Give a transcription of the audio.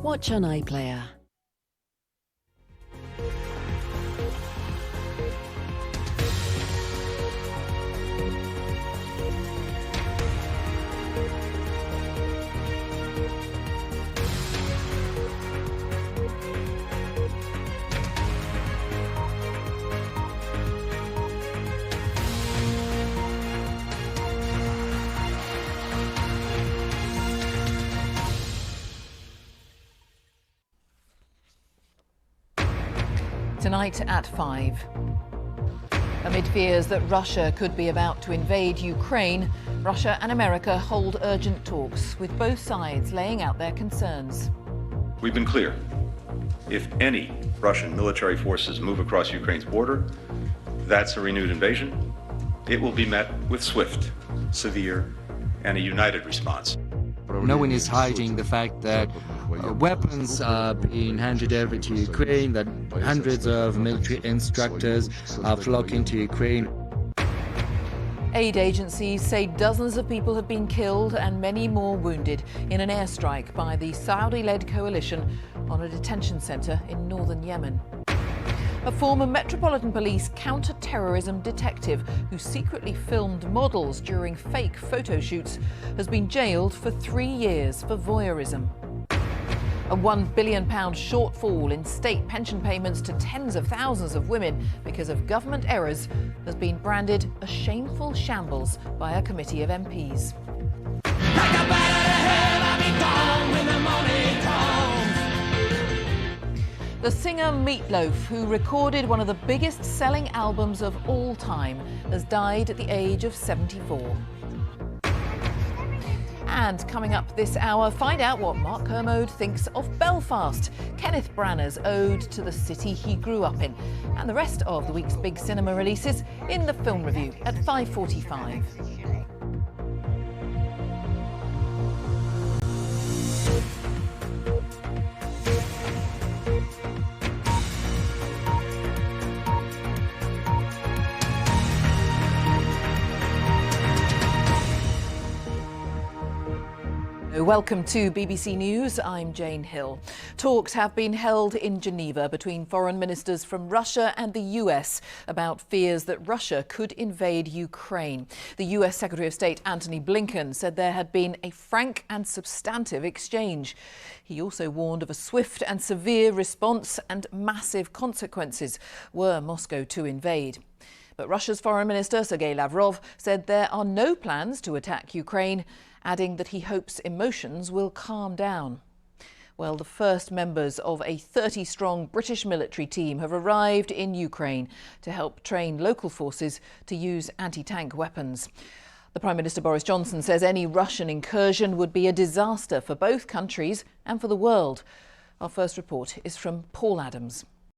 Watch on iPlayer. Tonight at 5. Amid fears that Russia could be about to invade Ukraine, Russia and America hold urgent talks, with both sides laying out their concerns. We've been clear. If any Russian military forces move across Ukraine's border, that's a renewed invasion. It will be met with swift, severe, and a united response. No one is hiding the fact that weapons are being handed over to Ukraine, that hundreds of military instructors are flocking to Ukraine. Aid agencies say dozens of people have been killed and many more wounded in an airstrike by the Saudi-led coalition on a detention centre in northern Yemen. A former Metropolitan Police counter-terrorism detective who secretly filmed models during fake photo shoots has been jailed for 3 years for voyeurism. A £1 billion shortfall in state pension payments to tens of thousands of women because of government errors has been branded a shameful shambles by a committee of MPs. The singer Loaf, who recorded one of the biggest-selling albums of all time, has died at the age of 74. And coming up this hour, find out what Mark Kermode thinks of Belfast, Kenneth Branagh's ode to the city he grew up in, and the rest of the week's big cinema releases in the Film Review at 5:45. Welcome to BBC News. I'm Jane Hill. Talks have been held in Geneva between foreign ministers from Russia and the US about fears that Russia could invade Ukraine. The US Secretary of State Antony Blinken said there had been a frank and substantive exchange. He also warned of a swift and severe response and massive consequences were Moscow to invade. But Russia's Foreign Minister Sergei Lavrov said there are no plans to attack Ukraine, adding that he hopes emotions will calm down. Well, the first members of a 30-strong British military team have arrived in Ukraine to help train local forces to use anti-tank weapons. The Prime Minister Boris Johnson says any Russian incursion would be a disaster for both countries and for the world. Our first report is from Paul Adams.